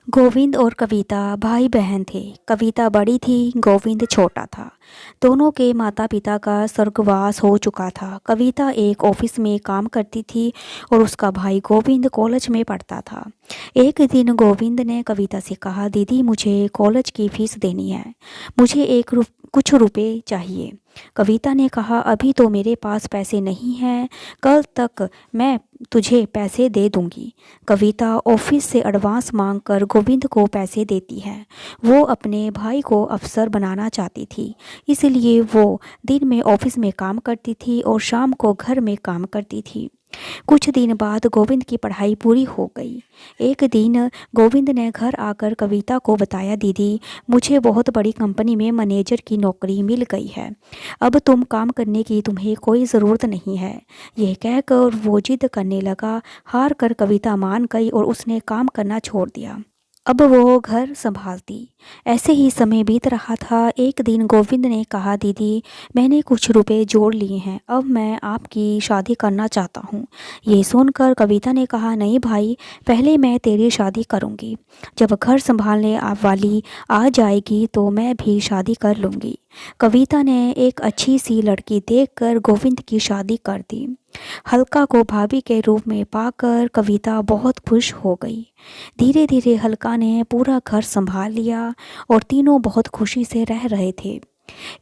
गोविंद और कविता भाई बहन थे। कविता बड़ी थी, गोविंद छोटा था। दोनों के माता पिता का स्वर्गवास हो चुका था। कविता एक ऑफिस में काम करती थी और उसका भाई गोविंद कॉलेज में पढ़ता था। एक दिन गोविंद ने कविता से कहा, दीदी मुझे कॉलेज की फीस देनी है, मुझे कुछ रुपए चाहिए। कविता ने कहा, अभी तो मेरे पास पैसे नहीं हैं, कल तक मैं तुझे पैसे दे दूंगी। कविता ऑफिस से एडवांस मांगकर गोविंद को पैसे देती है। वो अपने भाई को अफसर बनाना चाहती थी, इसलिए वो दिन में ऑफिस में काम करती थी और शाम को घर में काम करती थी। कुछ दिन बाद गोविंद की पढ़ाई पूरी हो गई। एक दिन गोविंद ने घर आकर कविता को बताया, दीदी मुझे बहुत बड़ी कंपनी में मैनेजर की नौकरी मिल गई है, अब तुम काम करने की तुम्हें कोई ज़रूरत नहीं है। यह कहकर वो जिद करने लगा। हार कर कविता मान गई और उसने काम करना छोड़ दिया। अब वो घर संभालती। ऐसे ही समय बीत रहा था। एक दिन गोविंद ने कहा, दीदी मैंने कुछ रुपए जोड़ लिए हैं, अब मैं आपकी शादी करना चाहता हूँ। ये सुनकर कविता ने कहा, नहीं भाई, पहले मैं तेरी शादी करूँगी, जब घर संभालने वाली आ जाएगी तो मैं भी शादी कर लूँगी। कविता ने एक अच्छी सी लड़की देखकर गोविंद की शादी कर दी। हल्का को भाभी के रूप में पाकर कविता बहुत खुश हो गई। धीरे धीरे हल्का ने पूरा घर संभाल लिया और तीनों बहुत खुशी से रह रहे थे।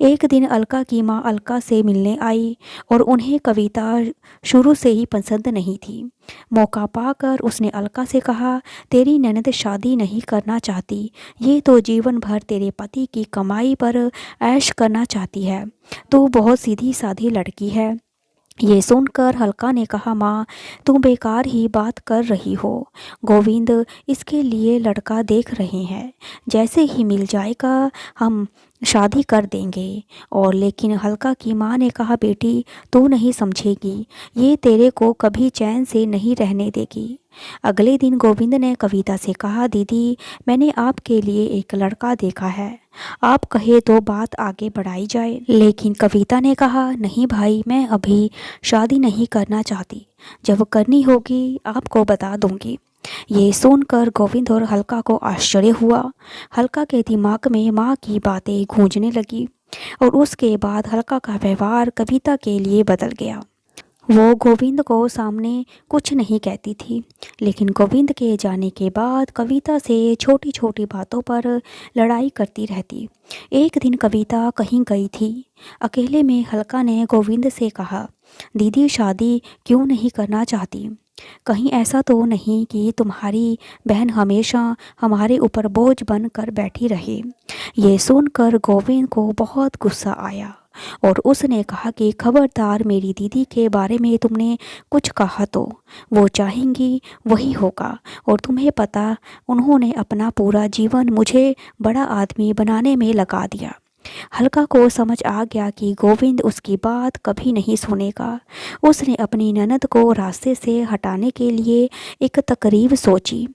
एक दिन अलका की माँ अलका से मिलने आई और उन्हें कविता शुरू से ही पसंद नहीं थी। मौका पाकर उसने अलका से कहा, तेरी ननद शादी नहीं करना चाहती, ये तो जीवन भर तेरे पति की कमाई पर ऐश करना चाहती है, तू बहुत सीधी साधी लड़की है। ये सुनकर हल्का ने कहा, माँ तुम बेकार ही बात कर रही हो, गोविंद इसके लिए लड़का देख रहे हैं, जैसे ही मिल जाएगा हम शादी कर देंगे। और लेकिन हल्का की माँ ने कहा, बेटी तू नहीं समझेगी, ये तेरे को कभी चैन से नहीं रहने देगी। अगले दिन गोविंद ने कविता से कहा, दीदी मैंने आपके लिए एक लड़का देखा है, आप कहे तो बात आगे बढ़ाई जाए। लेकिन कविता ने कहा, नहीं भाई, मैं अभी शादी नहीं करना चाहती, जब करनी होगी आपको बता दूंगी। ये सुनकर गोविंद और हल्का को आश्चर्य हुआ। हल्का के दिमाग में माँ की बातें गूंजने लगी और उसके बाद हल्का का व्यवहार कविता के लिए बदल गया। वो गोविंद को सामने कुछ नहीं कहती थी, लेकिन गोविंद के जाने के बाद कविता से छोटी छोटी बातों पर लड़ाई करती रहती। एक दिन कविता कहीं गई थी। अकेले में हल्का ने गोविंद से कहा, दीदी शादी क्यों नहीं करना चाहती? कहीं ऐसा तो नहीं कि तुम्हारी बहन हमेशा हमारे ऊपर बोझ बन कर बैठी रहे। ये सुनकर गोविंद को बहुत गुस्सा आया और उसने कहा कि खबरदार, मेरी दीदी के बारे में तुमने कुछ कहा तो वो चाहेंगी वही होगा, और तुम्हें पता, उन्होंने अपना पूरा जीवन मुझे बड़ा आदमी बनाने में लगा दिया। हल्का को समझ आ गया कि गोविंद उसकी बात कभी नहीं सुनेगा। उसने अपनी ननद को रास्ते से हटाने के लिए एक तकरीब सोची।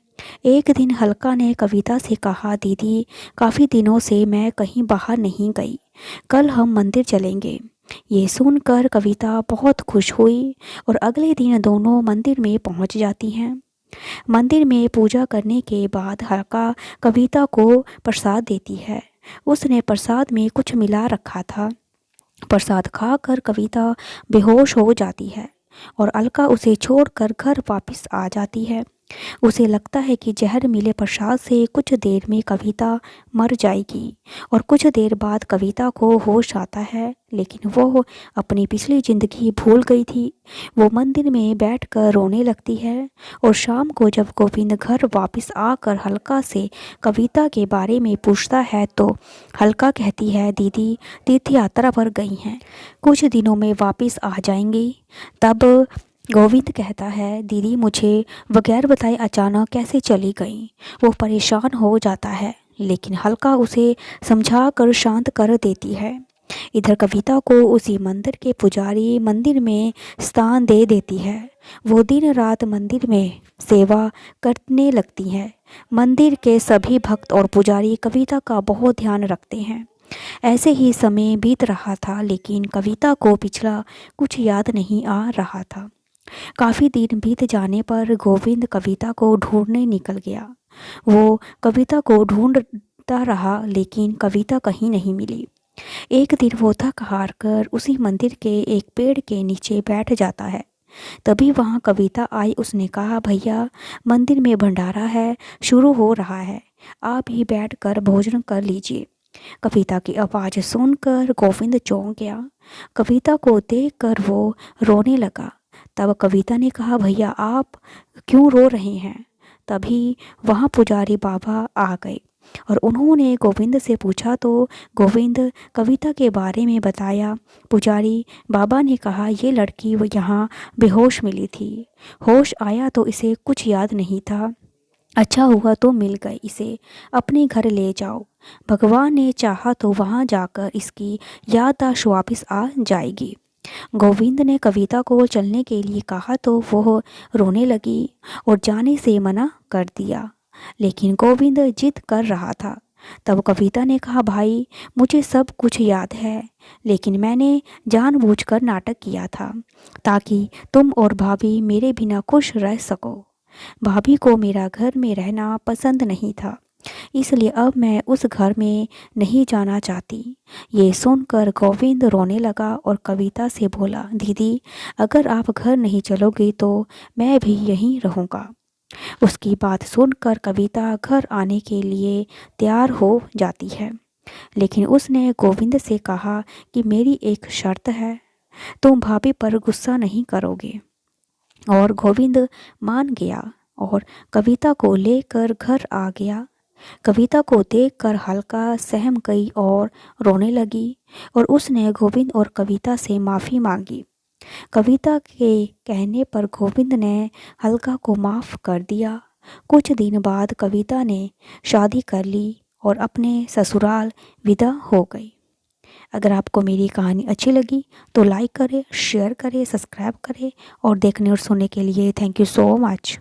एक दिन हल्का ने कविता से कहा, दीदी काफ़ी दिनों से मैं कहीं बाहर नहीं गई, कल हम मंदिर चलेंगे। ये सुनकर कविता बहुत खुश हुई और अगले दिन दोनों मंदिर में पहुंच जाती हैं। मंदिर में पूजा करने के बाद हल्का कविता को प्रसाद देती है। उसने प्रसाद में कुछ मिला रखा था। प्रसाद खाकर कविता बेहोश हो जाती है और अलका उसे छोड़कर घर वापस आ जाती है। उसे लगता है कि जहर मिले प्रसाद से कुछ देर में कविता मर जाएगी और कुछ देर बाद कविता को होश आता है, लेकिन वो अपनी पिछली ज़िंदगी भूल गई थी। वो मंदिर में बैठकर रोने लगती है और शाम को जब गोविंद घर वापस आकर हल्का से कविता के बारे में पूछता है तो हल्का कहती है, दीदी तीर्थ यात्रा पर गई हैं, कुछ दिनों में वापस आ जाएंगी। तब गोविंद कहता है, दीदी मुझे बगैर बताए अचानक कैसे चली गई। वो परेशान हो जाता है, लेकिन हल्का उसे समझा कर शांत कर देती है। इधर कविता को उसी मंदिर के पुजारी मंदिर में स्थान दे देती है। वो दिन रात मंदिर में सेवा करने लगती है। मंदिर के सभी भक्त और पुजारी कविता का बहुत ध्यान रखते हैं। ऐसे ही समय बीत रहा था, लेकिन कविता को पिछला कुछ याद नहीं आ रहा था। काफ़ी दिन बीत जाने पर गोविंद कविता को ढूंढने निकल गया। वो कविता को ढूंढता रहा लेकिन कविता कहीं नहीं मिली। एक दिन वो थक हार कर उसी मंदिर के एक पेड़ के नीचे बैठ जाता है। तभी वहाँ कविता आई। उसने कहा, भैया मंदिर में भंडारा है, शुरू हो रहा है, आप ही बैठ कर भोजन कर लीजिए। कविता की आवाज़ सुनकर गोविंद चौंक गया। कविता को देखकर वो रोने लगा। तब कविता ने कहा, भैया आप क्यों रो रहे हैं? तभी वहाँ पुजारी बाबा आ गए और उन्होंने गोविंद से पूछा तो गोविंद कविता के बारे में बताया। पुजारी बाबा ने कहा, ये लड़की वो यहाँ बेहोश मिली थी, होश आया तो इसे कुछ याद नहीं था, अच्छा हुआ तो मिल गए, इसे अपने घर ले जाओ, भगवान ने चाहा तो वहाँ जाकर इसकी याददाश्त वापस आ जाएगी। गोविंद ने कविता को चलने के लिए कहा तो वो रोने लगी और जाने से मना कर दिया, लेकिन गोविंद जिद कर रहा था। तब कविता ने कहा, भाई मुझे सब कुछ याद है, लेकिन मैंने जानबूझकर नाटक किया था ताकि तुम और भाभी मेरे बिना खुश रह सको। भाभी को मेरा घर में रहना पसंद नहीं था, इसलिए अब मैं उस घर में नहीं जाना चाहती। ये सुनकर गोविंद रोने लगा और कविता से बोला, दीदी अगर आप घर नहीं चलोगी तो मैं भी यहीं रहूँगा। उसकी बात सुनकर कविता घर आने के लिए तैयार हो जाती है, लेकिन उसने गोविंद से कहा कि मेरी एक शर्त है, तुम भाभी पर गुस्सा नहीं करोगे। और गोविंद मान गया और कविता को लेकर घर आ गया। कविता को देखकर हल्का सहम गई और रोने लगी और उसने गोविंद और कविता से माफ़ी मांगी। कविता के कहने पर गोविंद ने हल्का को माफ़ कर दिया। कुछ दिन बाद कविता ने शादी कर ली और अपने ससुराल विदा हो गई। अगर आपको मेरी कहानी अच्छी लगी तो लाइक करें, शेयर करें, सब्सक्राइब करें और देखने और सुनने के लिए थैंक यू सो मच।